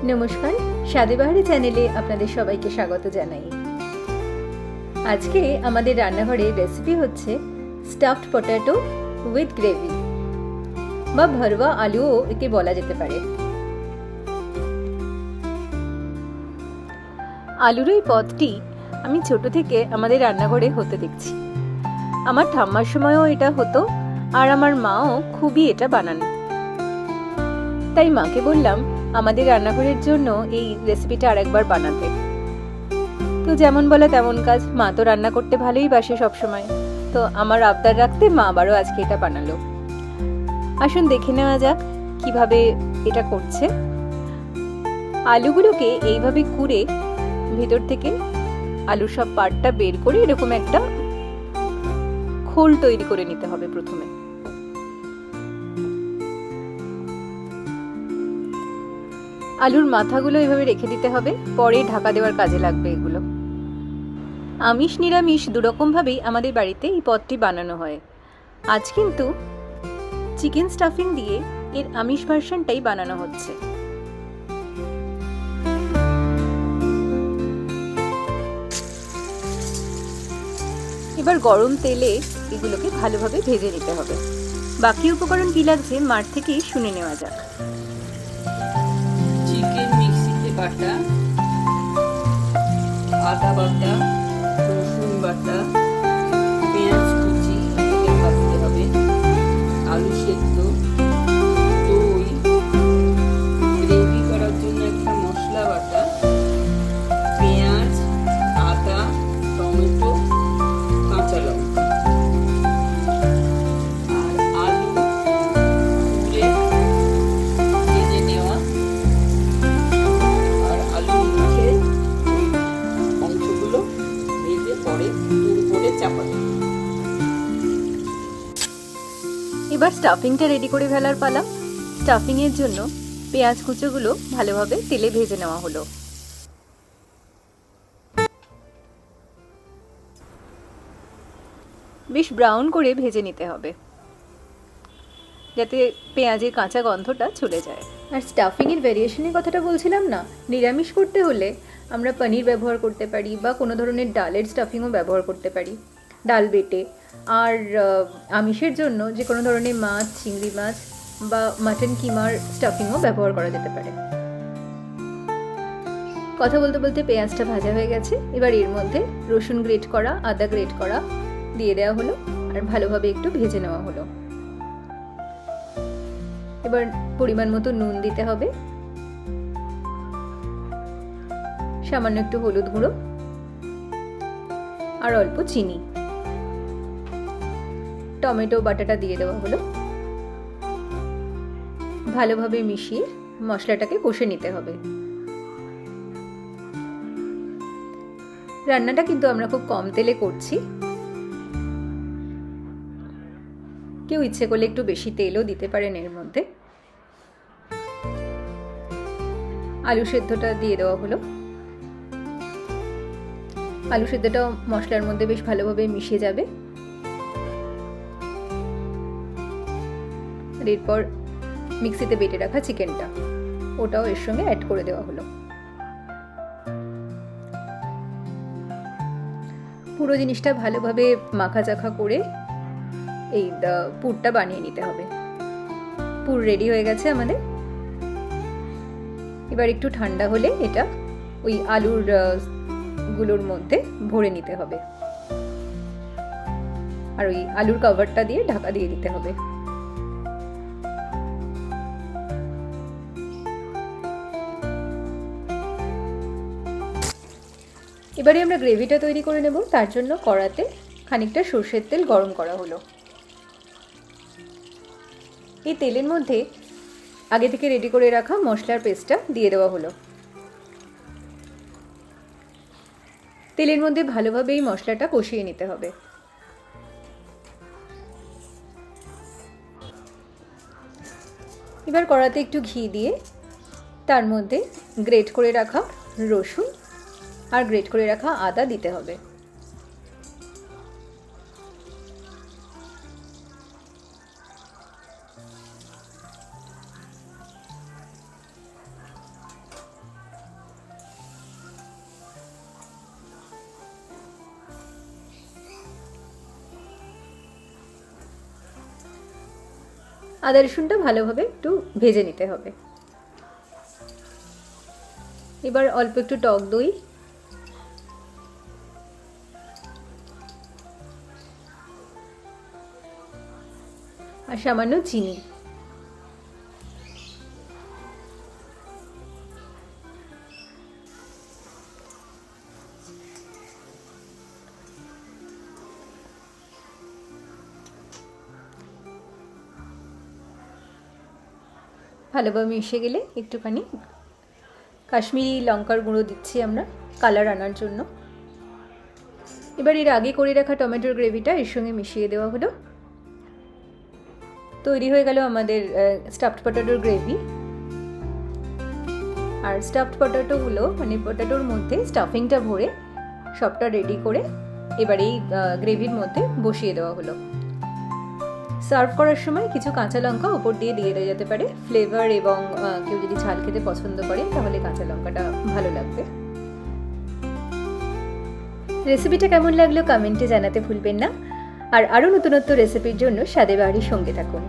নমস্কার, স্বাদে বাহারি চ্যানেলে আপনাদের সবাইকে স্বাগত জানাই। আজকে আমাদের রান্নাঘরের রেসিপি হচ্ছে স্টাফড পটেটো উইথ গ্রেভি বা ভরওয়া আলুও একে বলা যেতে পারে। আলুর এই পদটি আমি ছোট থেকে আমাদের রান্নাঘরে হতে দেখছি। আমার ঠাম্মার সময়ও এটা হতো, আর আমার মাও খুবই এটা বানান। তাই মাকে বললাম আমাদের রান্নাঘরের জন্য এই রেসিপিটা আরেকবার বানাতে। তো যেমন বলা তেমন কাজ, মা তো রান্না করতে ভালোই বাসে সবসময়, তো আমার আবদার রাখতে মা আবারও আজকে এটা বানালো। আসুন দেখে নেওয়া যাক কিভাবে এটা করছে। আলুগুলোকে এইভাবে কুড়ে ভেতর থেকে আলুর সব পার্টটা বের করে এরকম একটা খোল তৈরি করে নিতে হবে। প্রথমে আলুর মাথাগুলো এভাবে রেখে দিতে হবে, পরে ঢাকা দেওয়ার কাজে লাগবে এগুলো। আমিষ নিরামিষ দুরকমভাবেই আমাদের বাড়িতে এই পদটি বানানো হয়। আজ কিন্তু চিকেন স্টাফিং দিয়ে এর আমিষ ভার্সনটাই বানানো হচ্ছে। এবার গরম তেলে এগুলোকে ভালোভাবে ভেজে নিতে হবে। বাকি উপকরণ কি লাগছে মার থেকেই শুনে নেওয়া যাক। চিকেন মিক্সিতে বাটা, আদা বাটা, রসুন বাটা, পেঁয়াজ কুচি ভাজতে হবে, আলু সেদ্ধ, দই, গ্রেভি করার জন্য একটা মশলা বাটা, পেঁয়াজ, আদা, টমেটো, কাঁচা লঙ্কা আর আলু কুড়ে ভেজে নেওয়া, আর আলু মুখে অংশগুলো ভেজে পরে দূর করে চাপা দেব। এবার স্টাফিংটা রেডি করে ফেলার পালা। স্টাফিং এর জন্য পেঁয়াজ কুচোগুলো ভালোভাবে তেলে ভেজে নেওয়া হলো। বেশ ব্রাউন করে ভেজে নিতে হবে, যাতে পেঁয়াজের কাঁচা গন্ধটা চলে যায়। আর স্টাফিং এর ভ্যারিয়েশনের কথাটা বলছিলাম না, নিরামিষ করতে হলে আমরা পনির ব্যবহার করতে পারি বা কোনো ধরনের ডালের স্টাফিংও ব্যবহার করতে পারি, ডাল বেটে। আর আমিষের জন্য যে কোনো ধরনের মাছ, চিংড়ি মাছ বা মাটন কিমার স্টাফিংও ব্যবহার করা যেতে পারে। কথা বলতে বলতে পেঁয়াজটা ভাজা হয়ে গেছে। এবার এর মধ্যে রসুন গ্রেট করা, আদা গ্রেট করা দিয়ে দেওয়া হলো, আর ভালোভাবে একটু ভেজে নেওয়া হলো। এবার পরিমাণ মতো নুন দিতে হবে, সামান্য একটু হলুদ গুঁড়ো আর অল্প চিনি। টমেটো বাটাটা দিয়ে দেওয়া হলো। ভালোভাবে মিশিয়ে মশলাটাকে কষে নিতে হবে। রান্নাটা কিন্তু আমরা খুব কম তেলে করছি, কেউ ইচ্ছে করলে একটু বেশি তেলও দিতে পারেন এর মধ্যে। আলু সেদ্ধটা দিয়ে দেওয়া হলো। আলু সেদ্ধটাও মশলার মধ্যে বেশ ভালোভাবে মিশে যাবে। আর এরপর মিক্সিতে বেটে রাখা চিকেনটা, ওটাও এর সঙ্গে অ্যাড করে দেওয়া হলো। পুরো জিনিসটা ভালোভাবে মাখাচাখা করে এই পুরটা বানিয়ে নিতে হবে। পুর রেডি হয়ে গেছে আমাদের। এবার একটু ঠান্ডা হলে এটা ওই আলুর গুলোর মধ্যে ভরে নিতে হবে, আর ওই আলুর কভারটা দিয়ে ঢাকা দিয়ে দিতে হবে। এবারে আমরা গ্রেভিটা তৈরি করে নেব। তার জন্য কড়াতে খানিকটা সর্ষের তেল গরম করা হলো। এই তেলের মধ্যে আগে থেকে রেডি করে রাখা মশলার পেস্টটা দিয়ে দেওয়া হলো। তেলের মধ্যে ভালোভাবে এই মশলাটা কষিয়ে নিতে হবে। এবার কড়াতে একটু ঘি দিয়ে তার মধ্যে গ্রেট করে রাখা রসুন আর গ্রেট করে রাখা আদা দিতে হবে। আদা রসুনটা ভালোভাবে একটু ভেজে নিতে হবে। এবার অল্প একটু টক দই, আর সামান্য চিনি। ভালোভাবে মিশে গেলে একটুখানি কাশ্মীরি লঙ্কার গুঁড়ো দিচ্ছি আমরা কালার আনার জন্য। এবার এর আগে করে রাখা টমেটোর গ্রেভিটা এর সঙ্গে মিশিয়ে দেওয়া হলো। তৈরি হয়ে গেল আমাদের স্টাফড পটেটোর গ্রেভি। আর স্টাফড পটেটোগুলো মানে পটেটোর মধ্যে স্টাফিংটা ভরে সবটা রেডি করে এবার এই গ্রেভির মধ্যে বসিয়ে দেওয়া হলো। সার্ভ করার সময় কিছু কাঁচা লঙ্কা ওপর দিয়ে দেওয়া যেতে পারে ফ্লেভার, এবং কেউ যদি ঝাল খেতে পছন্দ করে তাহলে কাঁচা লঙ্কাটা ভালো লাগবে। রেসিপিটা কেমন লাগলো কমেন্টে জানাতে ভুলবেন না। আর আরও নতুনত্ব রেসিপির জন্য স্বাদে বাড়ির সঙ্গে থাকুন।